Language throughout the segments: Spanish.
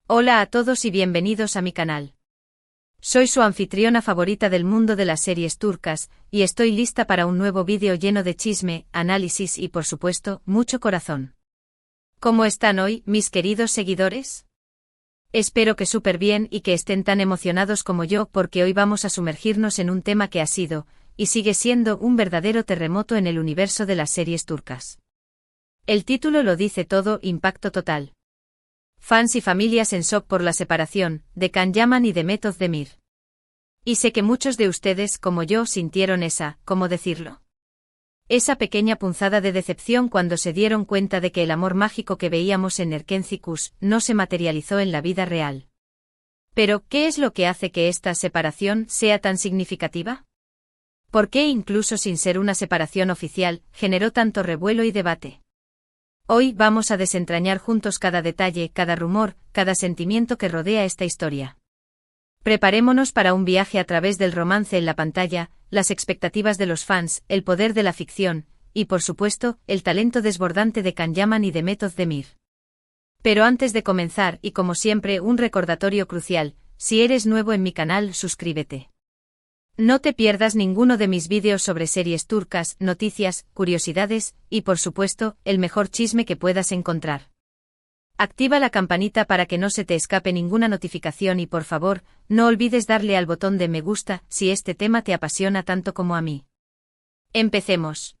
Hola a todos y bienvenidos a mi canal. Soy su anfitriona favorita del mundo de las series turcas, y estoy lista para un nuevo vídeo lleno de chisme, análisis y por supuesto, mucho corazón. ¿Cómo están hoy, mis queridos seguidores? Espero que súper bien y que estén tan emocionados como yo porque hoy vamos a sumergirnos en un tema que ha sido, y sigue siendo, un verdadero terremoto en el universo de las series turcas. El título lo dice todo: impacto total. Fans y familias en shock por la separación de Can Yaman y Demet Özdemir. Y sé que muchos de ustedes, como yo, sintieron ¿cómo decirlo? Esa pequeña punzada de decepción cuando se dieron cuenta de que el amor mágico que veíamos en Erkenci no se materializó en la vida real. Pero, ¿qué es lo que hace que esta separación sea tan significativa? ¿Por qué, incluso sin ser una separación oficial, generó tanto revuelo y debate? Hoy vamos a desentrañar juntos cada detalle, cada rumor, cada sentimiento que rodea esta historia. Preparémonos para un viaje a través del romance en la pantalla, las expectativas de los fans, el poder de la ficción, y por supuesto, el talento desbordante de Can Yaman y Demet Özdemir. Pero antes de comenzar, y como siempre, un recordatorio crucial: si eres nuevo en mi canal, suscríbete. No te pierdas ninguno de mis vídeos sobre series turcas, noticias, curiosidades, y por supuesto, el mejor chisme que puedas encontrar. Activa la campanita para que no se te escape ninguna notificación y por favor, no olvides darle al botón de me gusta si este tema te apasiona tanto como a mí. Empecemos.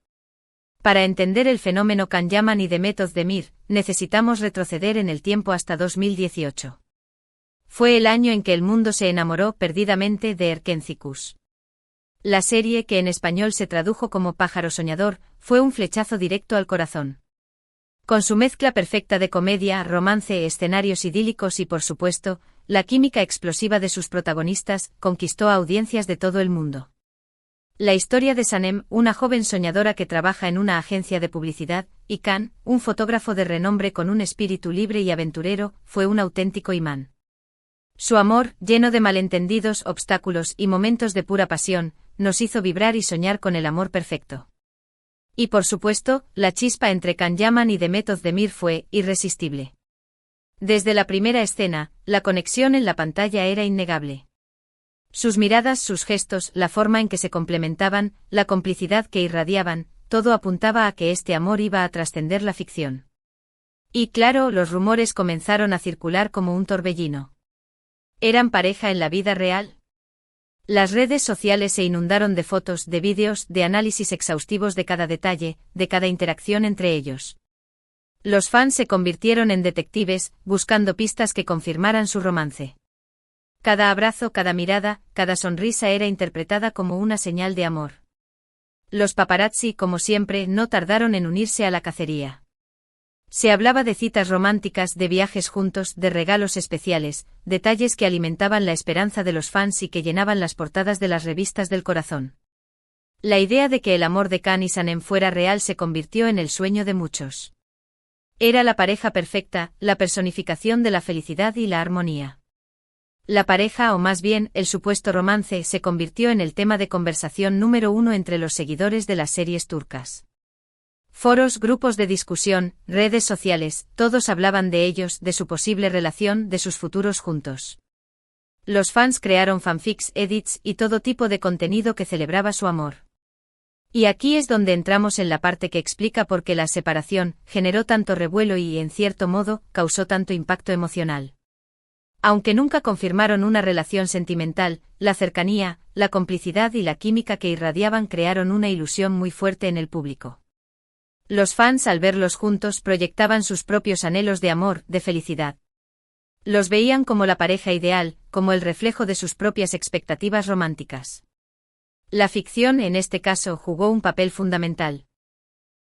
Para entender el fenómeno Can Yaman y Demet Özdemir, necesitamos retroceder en el tiempo hasta 2018. Fue el año en que el mundo se enamoró perdidamente de Erkenci. La serie, que en español se tradujo como Pájaro Soñador, fue un flechazo directo al corazón. Con su mezcla perfecta de comedia, romance, escenarios idílicos y por supuesto, la química explosiva de sus protagonistas, conquistó a audiencias de todo el mundo. La historia de Sanem, una joven soñadora que trabaja en una agencia de publicidad, y Can, un fotógrafo de renombre con un espíritu libre y aventurero, fue un auténtico imán. Su amor, lleno de malentendidos, obstáculos y momentos de pura pasión, nos hizo vibrar y soñar con el amor perfecto. Y por supuesto, la chispa entre Can Yaman y Demet Özdemir fue irresistible. Desde la primera escena, la conexión en la pantalla era innegable. Sus miradas, sus gestos, la forma en que se complementaban, la complicidad que irradiaban, todo apuntaba a que este amor iba a trascender la ficción. Y claro, los rumores comenzaron a circular como un torbellino. ¿Eran pareja en la vida real? Las redes sociales se inundaron de fotos, de vídeos, de análisis exhaustivos de cada detalle, de cada interacción entre ellos. Los fans se convirtieron en detectives, buscando pistas que confirmaran su romance. Cada abrazo, cada mirada, cada sonrisa era interpretada como una señal de amor. Los paparazzi, como siempre, no tardaron en unirse a la cacería. Se hablaba de citas románticas, de viajes juntos, de regalos especiales, detalles que alimentaban la esperanza de los fans y que llenaban las portadas de las revistas del corazón. La idea de que el amor de Can y Sanem fuera real se convirtió en el sueño de muchos. Era la pareja perfecta, la personificación de la felicidad y la armonía. La pareja, o más bien, el supuesto romance, se convirtió en el tema de conversación número uno entre los seguidores de las series turcas. Foros, grupos de discusión, redes sociales, todos hablaban de ellos, de su posible relación, de sus futuros juntos. Los fans crearon fanfics, edits y todo tipo de contenido que celebraba su amor. Y aquí es donde entramos en la parte que explica por qué la separación generó tanto revuelo y, en cierto modo, causó tanto impacto emocional. Aunque nunca confirmaron una relación sentimental, la cercanía, la complicidad y la química que irradiaban crearon una ilusión muy fuerte en el público. Los fans, al verlos juntos, proyectaban sus propios anhelos de amor, de felicidad. Los veían como la pareja ideal, como el reflejo de sus propias expectativas románticas. La ficción, en este caso, jugó un papel fundamental.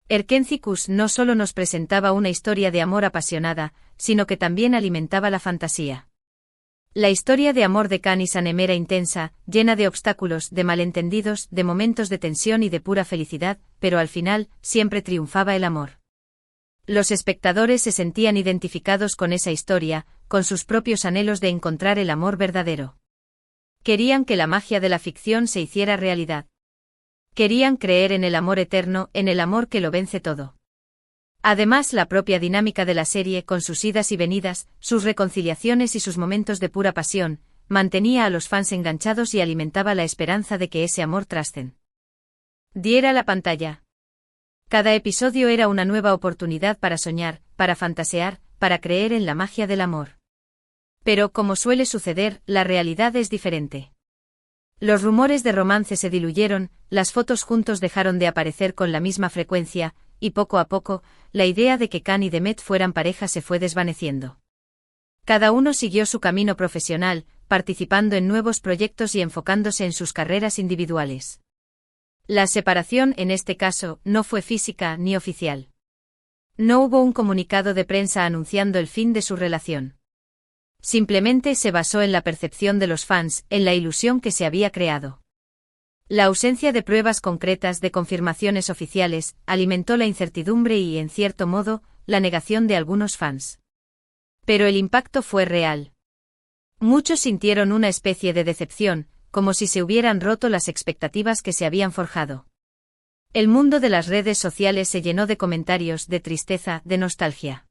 Erkenci no solo nos presentaba una historia de amor apasionada, sino que también alimentaba la fantasía. La historia de amor de Can y Sanem era intensa, llena de obstáculos, de malentendidos, de momentos de tensión y de pura felicidad, pero al final, siempre triunfaba el amor. Los espectadores se sentían identificados con esa historia, con sus propios anhelos de encontrar el amor verdadero. Querían que la magia de la ficción se hiciera realidad. Querían creer en el amor eterno, en el amor que lo vence todo. Además, la propia dinámica de la serie, con sus idas y venidas, sus reconciliaciones y sus momentos de pura pasión, mantenía a los fans enganchados y alimentaba la esperanza de que ese amor trascendiera la pantalla. Cada episodio era una nueva oportunidad para soñar, para fantasear, para creer en la magia del amor. Pero, como suele suceder, la realidad es diferente. Los rumores de romance se diluyeron, las fotos juntos dejaron de aparecer con la misma frecuencia, y poco a poco, la idea de que Can y Demet fueran pareja se fue desvaneciendo. Cada uno siguió su camino profesional, participando en nuevos proyectos y enfocándose en sus carreras individuales. La separación, en este caso, no fue física ni oficial. No hubo un comunicado de prensa anunciando el fin de su relación. Simplemente se basó en la percepción de los fans, en la ilusión que se había creado. La ausencia de pruebas concretas, de confirmaciones oficiales, alimentó la incertidumbre y, en cierto modo, la negación de algunos fans. Pero el impacto fue real. Muchos sintieron una especie de decepción, como si se hubieran roto las expectativas que se habían forjado. El mundo de las redes sociales se llenó de comentarios, de tristeza, de nostalgia.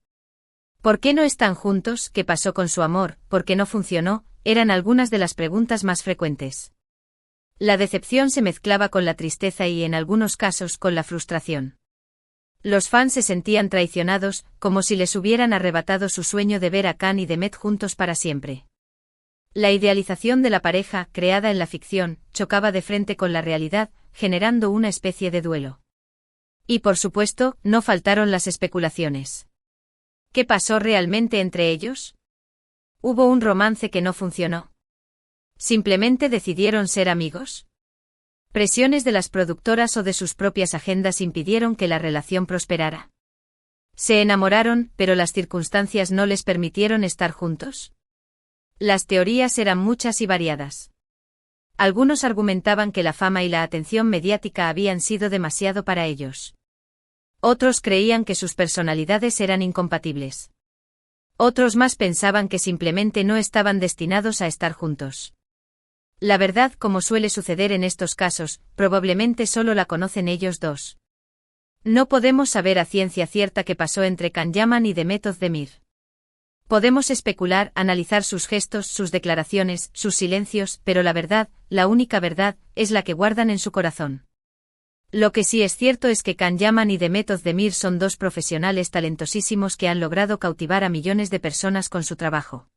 ¿Por qué no están juntos? ¿Qué pasó con su amor? ¿Por qué no funcionó? Eran algunas de las preguntas más frecuentes. La decepción se mezclaba con la tristeza y, en algunos casos, con la frustración. Los fans se sentían traicionados, como si les hubieran arrebatado su sueño de ver a Can y Demet juntos para siempre. La idealización de la pareja, creada en la ficción, chocaba de frente con la realidad, generando una especie de duelo. Y, por supuesto, no faltaron las especulaciones. ¿Qué pasó realmente entre ellos? ¿Hubo un romance que no funcionó? ¿Simplemente decidieron ser amigos? ¿Presiones de las productoras o de sus propias agendas impidieron que la relación prosperara? ¿Se enamoraron, pero las circunstancias no les permitieron estar juntos? Las teorías eran muchas y variadas. Algunos argumentaban que la fama y la atención mediática habían sido demasiado para ellos. Otros creían que sus personalidades eran incompatibles. Otros más pensaban que simplemente no estaban destinados a estar juntos. La verdad, como suele suceder en estos casos, probablemente solo la conocen ellos dos. No podemos saber a ciencia cierta qué pasó entre Can Yaman y Demet Özdemir. Podemos especular, analizar sus gestos, sus declaraciones, sus silencios, pero la verdad, la única verdad, es la que guardan en su corazón. Lo que sí es cierto es que Can Yaman y Demet Özdemir son dos profesionales talentosísimos que han logrado cautivar a millones de personas con su trabajo.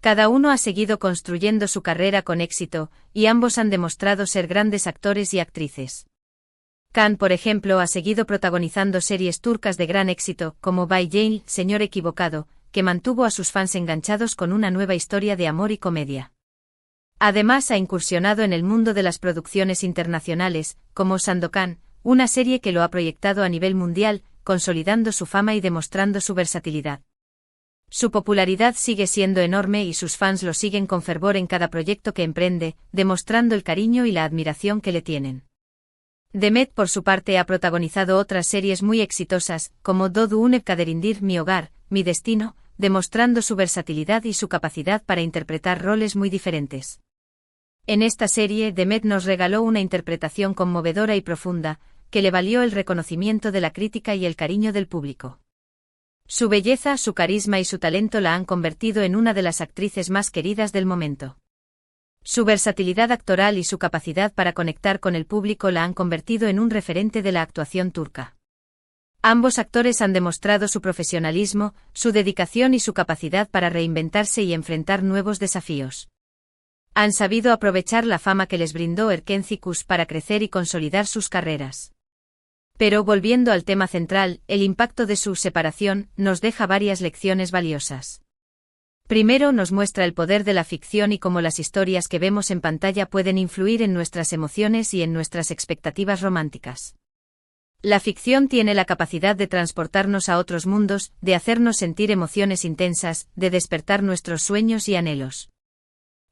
Cada uno ha seguido construyendo su carrera con éxito, y ambos han demostrado ser grandes actores y actrices. Can, por ejemplo, ha seguido protagonizando series turcas de gran éxito, como Bay Jail, Señor Equivocado, que mantuvo a sus fans enganchados con una nueva historia de amor y comedia. Además, ha incursionado en el mundo de las producciones internacionales, como Sandokan, una serie que lo ha proyectado a nivel mundial, consolidando su fama y demostrando su versatilidad. Su popularidad sigue siendo enorme y sus fans lo siguen con fervor en cada proyecto que emprende, demostrando el cariño y la admiración que le tienen. Demet, por su parte, ha protagonizado otras series muy exitosas, como Dodu Unep Kaderindir, Mi Hogar, Mi Destino, demostrando su versatilidad y su capacidad para interpretar roles muy diferentes. En esta serie, Demet nos regaló una interpretación conmovedora y profunda, que le valió el reconocimiento de la crítica y el cariño del público. Su belleza, su carisma y su talento la han convertido en una de las actrices más queridas del momento. Su versatilidad actoral y su capacidad para conectar con el público la han convertido en un referente de la actuación turca. Ambos actores han demostrado su profesionalismo, su dedicación y su capacidad para reinventarse y enfrentar nuevos desafíos. Han sabido aprovechar la fama que les brindó Erkencikus para crecer y consolidar sus carreras. Pero volviendo al tema central, el impacto de su separación nos deja varias lecciones valiosas. Primero, nos muestra el poder de la ficción y cómo las historias que vemos en pantalla pueden influir en nuestras emociones y en nuestras expectativas románticas. La ficción tiene la capacidad de transportarnos a otros mundos, de hacernos sentir emociones intensas, de despertar nuestros sueños y anhelos.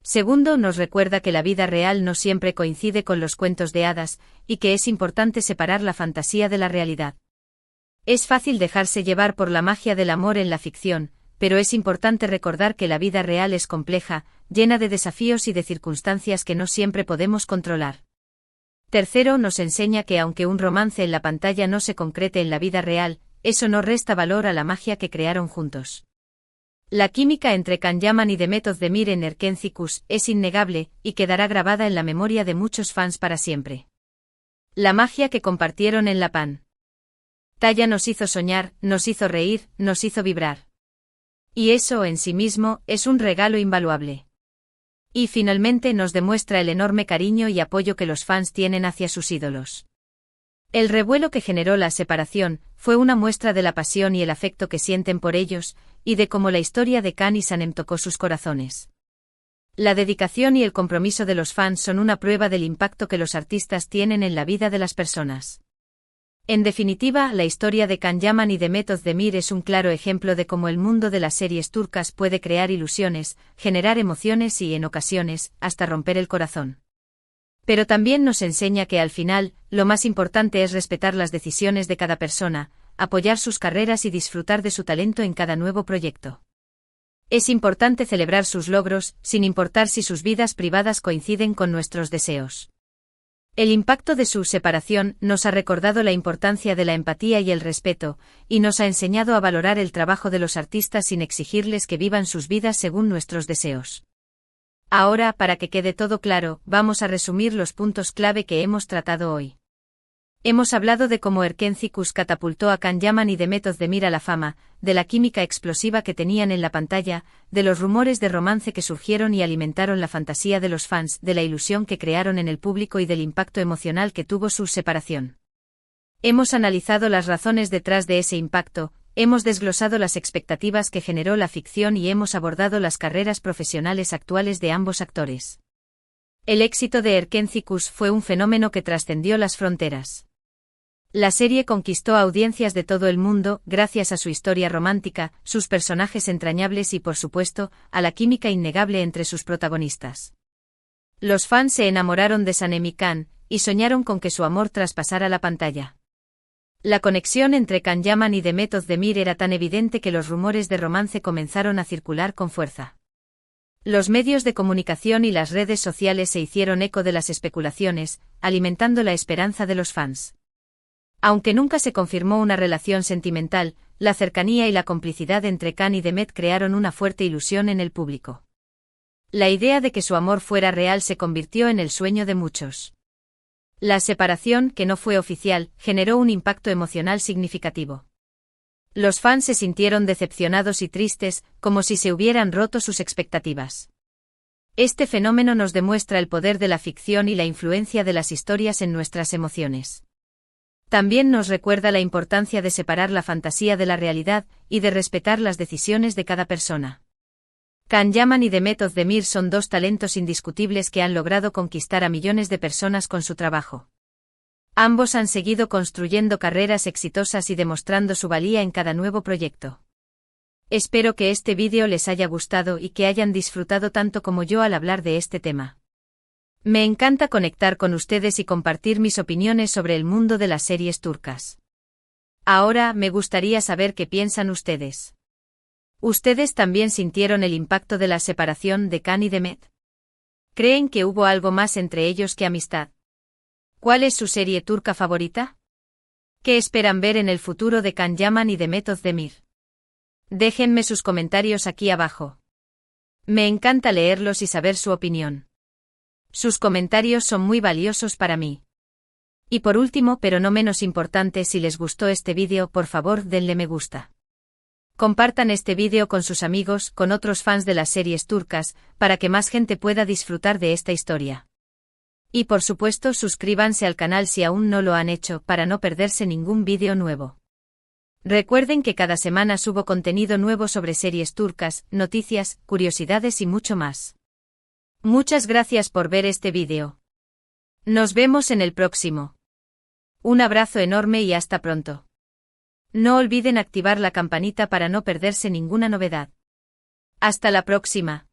Segundo, nos recuerda que la vida real no siempre coincide con los cuentos de hadas, y que es importante separar la fantasía de la realidad. Es fácil dejarse llevar por la magia del amor en la ficción, pero es importante recordar que la vida real es compleja, llena de desafíos y de circunstancias que no siempre podemos controlar. Tercero, nos enseña que aunque un romance en la pantalla no se concrete en la vida real, eso no resta valor a la magia que crearon juntos. La química entre Can Yaman y Demet Özdemir en Erkenzicus es innegable y quedará grabada en la memoria de muchos fans para siempre. La magia que compartieron en la pantalla nos hizo soñar, nos hizo reír, nos hizo vibrar. Y eso en sí mismo es un regalo invaluable. Y finalmente nos demuestra el enorme cariño y apoyo que los fans tienen hacia sus ídolos. El revuelo que generó la separación fue una muestra de la pasión y el afecto que sienten por ellos, y de cómo la historia de Can y Sanem tocó sus corazones. La dedicación y el compromiso de los fans son una prueba del impacto que los artistas tienen en la vida de las personas. En definitiva, la historia de Can Yaman y Demet Özdemir es un claro ejemplo de cómo el mundo de las series turcas puede crear ilusiones, generar emociones y, en ocasiones, hasta romper el corazón. Pero también nos enseña que al final, lo más importante es respetar las decisiones de cada persona, apoyar sus carreras y disfrutar de su talento en cada nuevo proyecto. Es importante celebrar sus logros, sin importar si sus vidas privadas coinciden con nuestros deseos. El impacto de su separación nos ha recordado la importancia de la empatía y el respeto, y nos ha enseñado a valorar el trabajo de los artistas sin exigirles que vivan sus vidas según nuestros deseos. Ahora, para que quede todo claro, vamos a resumir los puntos clave que hemos tratado hoy. Hemos hablado de cómo Erkenzicus catapultó a Can Yaman y Demet Özdemir a la fama, de la química explosiva que tenían en la pantalla, de los rumores de romance que surgieron y alimentaron la fantasía de los fans, de la ilusión que crearon en el público y del impacto emocional que tuvo su separación. Hemos analizado las razones detrás de ese impacto, hemos desglosado las expectativas que generó la ficción y hemos abordado las carreras profesionales actuales de ambos actores. El éxito de Erkenzicus fue un fenómeno que trascendió las fronteras. La serie conquistó a audiencias de todo el mundo gracias a su historia romántica, sus personajes entrañables y, por supuesto, a la química innegable entre sus protagonistas. Los fans se enamoraron de Sanem y Can, y soñaron con que su amor traspasara la pantalla. La conexión entre Can Yaman y Demet Özdemir era tan evidente que los rumores de romance comenzaron a circular con fuerza. Los medios de comunicación y las redes sociales se hicieron eco de las especulaciones, alimentando la esperanza de los fans. Aunque nunca se confirmó una relación sentimental, la cercanía y la complicidad entre Can y Demet crearon una fuerte ilusión en el público. La idea de que su amor fuera real se convirtió en el sueño de muchos. La separación, que no fue oficial, generó un impacto emocional significativo. Los fans se sintieron decepcionados y tristes, como si se hubieran roto sus expectativas. Este fenómeno nos demuestra el poder de la ficción y la influencia de las historias en nuestras emociones. También nos recuerda la importancia de separar la fantasía de la realidad y de respetar las decisiones de cada persona. Can Yaman y Demet Özdemir son dos talentos indiscutibles que han logrado conquistar a millones de personas con su trabajo. Ambos han seguido construyendo carreras exitosas y demostrando su valía en cada nuevo proyecto. Espero que este vídeo les haya gustado y que hayan disfrutado tanto como yo al hablar de este tema. Me encanta conectar con ustedes y compartir mis opiniones sobre el mundo de las series turcas. Ahora me gustaría saber qué piensan ustedes. ¿Ustedes también sintieron el impacto de la separación de Can y Demet? ¿Creen que hubo algo más entre ellos que amistad? ¿Cuál es su serie turca favorita? ¿Qué esperan ver en el futuro de Can Yaman y Demet Özdemir? Déjenme sus comentarios aquí abajo. Me encanta leerlos y saber su opinión. Sus comentarios son muy valiosos para mí. Y por último, pero no menos importante, si les gustó este vídeo, por favor denle me gusta. Compartan este vídeo con sus amigos, con otros fans de las series turcas, para que más gente pueda disfrutar de esta historia. Y por supuesto suscríbanse al canal si aún no lo han hecho, para no perderse ningún vídeo nuevo. Recuerden que cada semana subo contenido nuevo sobre series turcas, noticias, curiosidades y mucho más. Muchas gracias por ver este vídeo. Nos vemos en el próximo. Un abrazo enorme y hasta pronto. No olviden activar la campanita para no perderse ninguna novedad. Hasta la próxima.